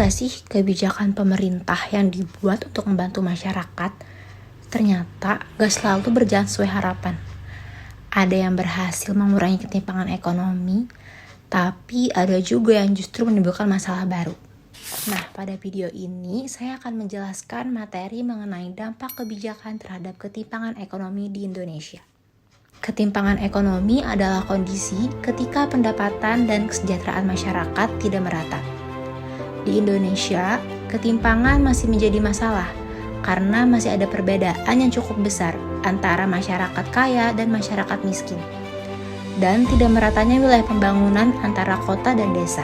gak sih kebijakan pemerintah yang dibuat untuk membantu masyarakat ternyata gak selalu berjalan sesuai harapan. Ada yang berhasil mengurangi ketimpangan ekonomi, tapi ada juga yang justru menimbulkan masalah baru. Nah, pada video ini saya akan menjelaskan materi mengenai dampak kebijakan terhadap ketimpangan ekonomi di Indonesia. Ketimpangan ekonomi adalah kondisi ketika pendapatan dan kesejahteraan masyarakat tidak merata. Di Indonesia, ketimpangan masih menjadi masalah karena masih ada perbedaan yang cukup besar antara masyarakat kaya dan masyarakat miskin, dan tidak meratanya wilayah pembangunan antara kota dan desa.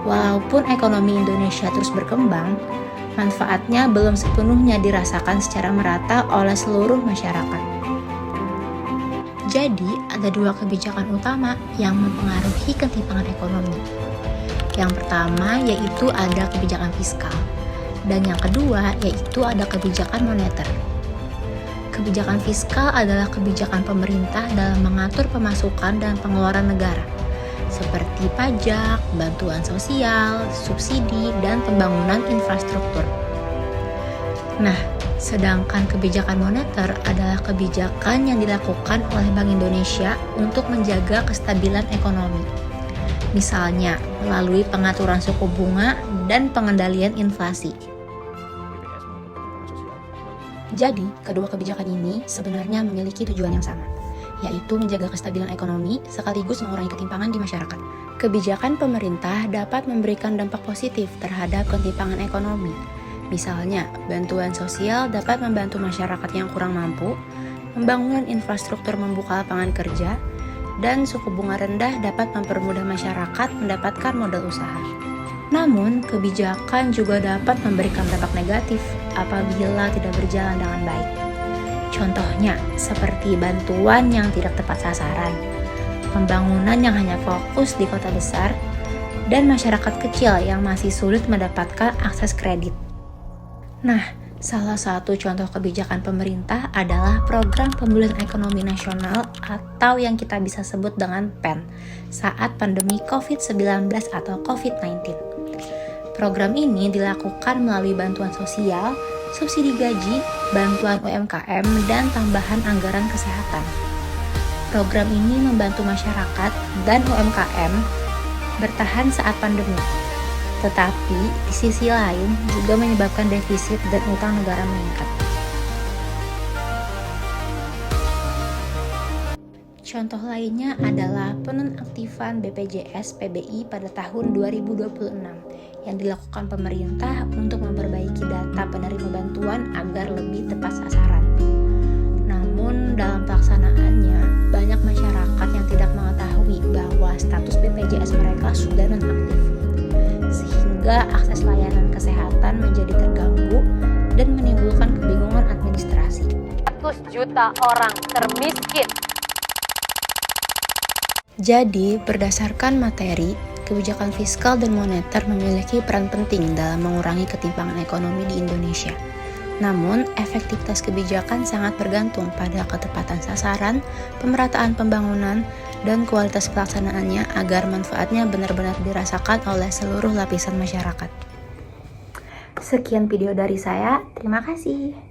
Walaupun ekonomi Indonesia terus berkembang, manfaatnya belum sepenuhnya dirasakan secara merata oleh seluruh masyarakat. Jadi, ada dua kebijakan utama yang mempengaruhi ketimpangan ekonomi. Yang pertama yaitu ada kebijakan fiskal, dan yang kedua yaitu ada kebijakan moneter. Kebijakan fiskal adalah kebijakan pemerintah dalam mengatur pemasukan dan pengeluaran negara, seperti pajak, bantuan sosial, subsidi, dan pembangunan infrastruktur. Nah, sedangkan kebijakan moneter adalah kebijakan yang dilakukan oleh Bank Indonesia untuk menjaga kestabilan ekonomi. Misalnya, melalui pengaturan suku bunga dan pengendalian inflasi. Jadi, kedua kebijakan ini sebenarnya memiliki tujuan yang sama, yaitu menjaga kestabilan ekonomi sekaligus mengurangi ketimpangan di masyarakat. Kebijakan pemerintah dapat memberikan dampak positif terhadap ketimpangan ekonomi. Misalnya, bantuan sosial dapat membantu masyarakat yang kurang mampu, pembangunan infrastruktur membuka lapangan kerja, dan suku bunga rendah dapat mempermudah masyarakat mendapatkan modal usaha. Namun, kebijakan juga dapat memberikan dampak negatif apabila tidak berjalan dengan baik. Contohnya, seperti bantuan yang tidak tepat sasaran, pembangunan yang hanya fokus di kota besar, dan masyarakat kecil yang masih sulit mendapatkan akses kredit. Nah, salah satu contoh kebijakan pemerintah adalah Program Pemulihan Ekonomi Nasional atau yang kita bisa sebut dengan PEN saat pandemi COVID-19 atau COVID-19. Program ini dilakukan melalui bantuan sosial, subsidi gaji, bantuan UMKM, dan tambahan anggaran kesehatan. Program ini membantu masyarakat dan UMKM bertahan saat pandemi. Tetapi, di sisi lain juga menyebabkan defisit dan utang negara meningkat. Contoh lainnya adalah penonaktifan BPJS PBI pada tahun 2026 yang dilakukan pemerintah untuk memperbaiki data penerima bantuan agar lebih tepat sasaran. Namun, dalam pelaksanaannya, banyak masyarakat yang tidak mengetahui bahwa status BPJS mereka sudah nonaktif, sehingga akses layanan kesehatan menjadi terganggu dan menimbulkan kebingungan administrasi. 100 juta orang termiskin. Jadi, berdasarkan materi, kebijakan fiskal dan moneter memiliki peran penting dalam mengurangi ketimpangan ekonomi di Indonesia. Namun, efektivitas kebijakan sangat bergantung pada ketepatan sasaran, pemerataan pembangunan, dan kualitas pelaksanaannya agar manfaatnya benar-benar dirasakan oleh seluruh lapisan masyarakat. Sekian video dari saya, terima kasih.